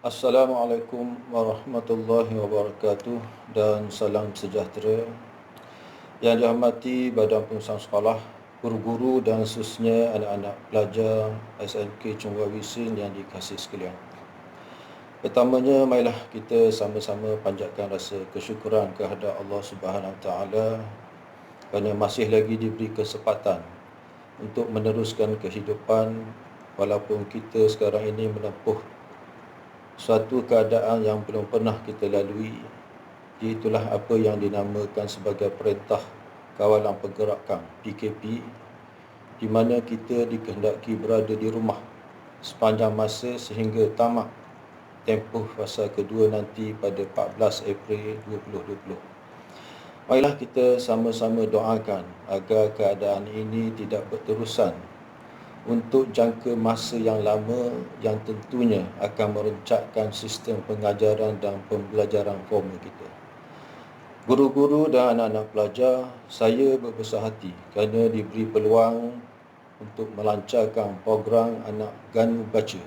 Assalamualaikum warahmatullahi wabarakatuh dan salam sejahtera. Yang dihormati Badan Pengurusan Sekolah, guru-guru dan khususnya anak-anak pelajar SMK Chong Wai Wisin yang dikasihi sekalian. Pertamanya, marilah kita sama-sama panjatkan rasa kesyukuran kehadrat Allah Subhanahu Wa Taala kerana masih lagi diberi kesempatan untuk meneruskan kehidupan walaupun kita sekarang ini menempuh suatu keadaan yang belum pernah kita lalui. Itulah apa yang dinamakan sebagai Perintah Kawalan Pergerakan PKP, di mana kita dikehendaki berada di rumah sepanjang masa sehingga tamat tempoh fasa kedua nanti pada 14 April 2020. Marilah kita sama-sama doakan agar keadaan ini tidak berterusan untuk jangka masa yang lama yang tentunya akan meroncakkan sistem pengajaran dan pembelajaran formal kita. Guru-guru dan anak-anak pelajar, saya berbesar hati kerana diberi peluang untuk melancarkan program Anak Ganu Baca.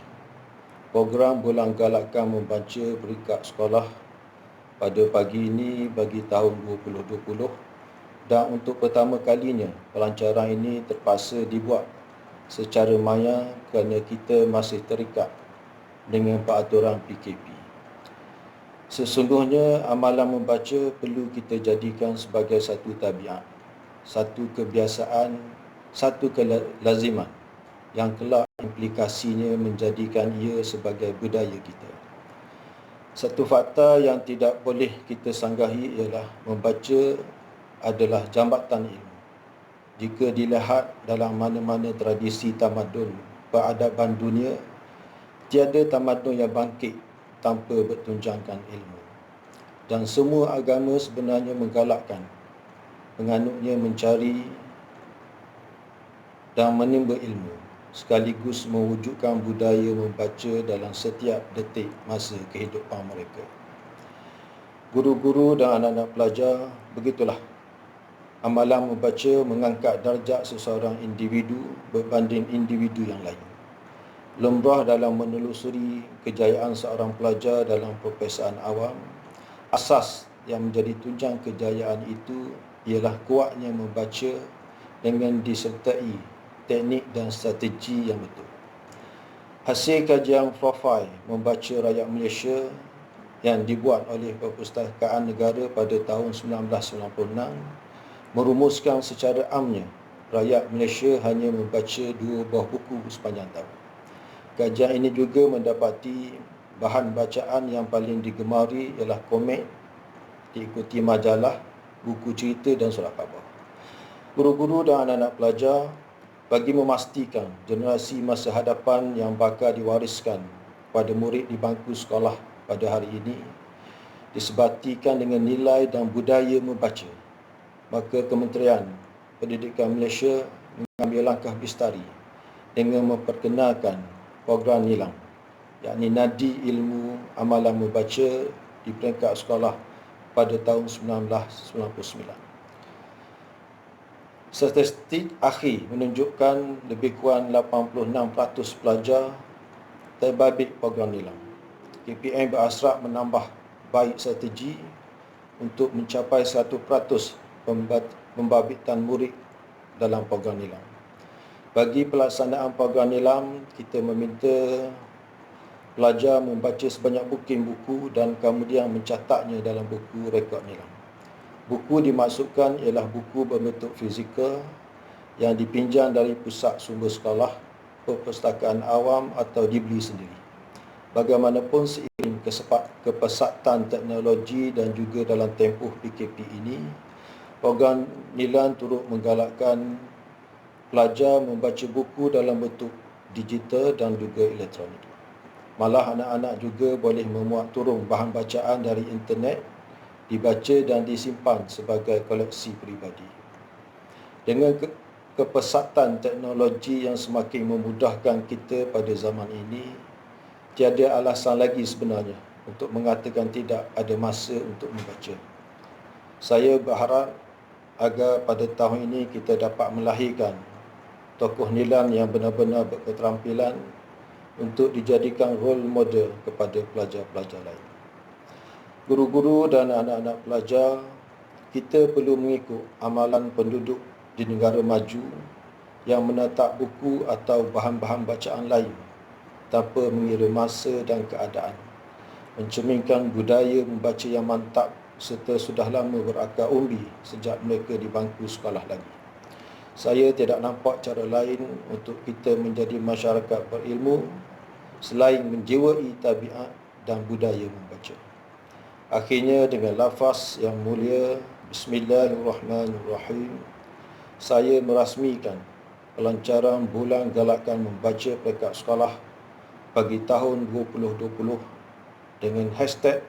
Program Bulan Galakkan Membaca Peringkat Sekolah pada pagi ini bagi tahun 2020, dan untuk pertama kalinya pelancaran ini terpaksa dibuat secara maya kerana kita masih terikat dengan peraturan PKP. Sesungguhnya amalan membaca perlu kita jadikan sebagai satu tabiat, satu kebiasaan, satu kelaziman yang kelak implikasinya menjadikan ia sebagai budaya kita. Satu fakta yang tidak boleh kita sanggahi ialah membaca adalah jambatan ilmu. Jika dilihat dalam mana-mana tradisi tamadun peradaban dunia, tiada tamadun yang bangkit tanpa bertunjangkan ilmu. Dan semua agama sebenarnya menggalakkan penganutnya mencari dan menimba ilmu, sekaligus mewujudkan budaya membaca dalam setiap detik masa kehidupan mereka. Guru-guru dan anak-anak pelajar, begitulah amalan membaca mengangkat darjat seseorang individu berbanding individu yang lain. Lumrah dalam menelusuri kejayaan seorang pelajar dalam peperiksaan awam, asas yang menjadi tunjang kejayaan itu ialah kuatnya membaca dengan disertai teknik dan strategi yang betul. Hasil kajian profil membaca rakyat Malaysia yang dibuat oleh Perpustakaan Negara pada tahun 1996 merumuskan secara amnya rakyat Malaysia hanya membaca 2 buah buku sepanjang tahun. Kajian ini juga mendapati bahan bacaan yang paling digemari ialah komik, diikuti majalah, buku cerita dan surat khabar. Guru-guru dan anak-anak pelajar, bagi memastikan generasi masa hadapan yang bakal diwariskan pada murid di bangku sekolah pada hari ini disebatikan dengan nilai dan budaya membaca, maka Kementerian Pendidikan Malaysia mengambil langkah bistari dengan memperkenalkan program NILAM, yakni Nadi Ilmu Amalan Membaca di peringkat sekolah pada tahun 1999. Statistik akhir menunjukkan lebih kurang 86% pelajar terbabit program NILAM. KPM berhasrat menambah baik strategi untuk mencapai 100% pembabitan murid dalam program NILAM. Bagi pelaksanaan program NILAM, kita meminta pelajar membaca sebanyak mungkin buku dan kemudian mencatatnya dalam buku rekod NILAM. Buku dimaksudkan ialah buku berbentuk fizikal yang dipinjam dari pusat sumber sekolah, perpustakaan awam atau dibeli sendiri. Bagaimanapun seiring kepesatan teknologi dan juga dalam tempoh PKP ini, program NILAM turut menggalakkan pelajar membaca buku dalam bentuk digital dan juga elektronik. Malah anak-anak juga boleh memuat turun bahan bacaan dari internet, dibaca dan disimpan sebagai koleksi peribadi. Dengan kepesatan teknologi yang semakin memudahkan kita pada zaman ini, tiada alasan lagi sebenarnya untuk mengatakan tidak ada masa untuk membaca. Saya berharap agar pada tahun ini kita dapat melahirkan tokoh NILAM yang benar-benar berketerampilan untuk dijadikan role model kepada pelajar-pelajar lain. Guru-guru dan anak-anak pelajar, kita perlu mengikut amalan penduduk di negara maju yang menatap buku atau bahan-bahan bacaan lain tanpa mengira masa dan keadaan, mencerminkan budaya membaca yang mantap serta sudah lama berakar umbi sejak mereka di bangku sekolah lagi. Saya tidak nampak cara lain untuk kita menjadi masyarakat berilmu selain menjiwai tabiat dan budaya membaca. Akhirnya, dengan lafaz yang mulia Bismillahirrahmanirrahim, saya merasmikan pelancaran bulan galakan membaca peringkat sekolah bagi tahun 2020 dengan hashtag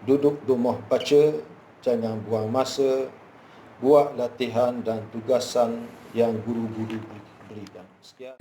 duduk rumah baca, jangan buang masa, buat latihan dan tugasan yang guru-guru berikan. Sekian.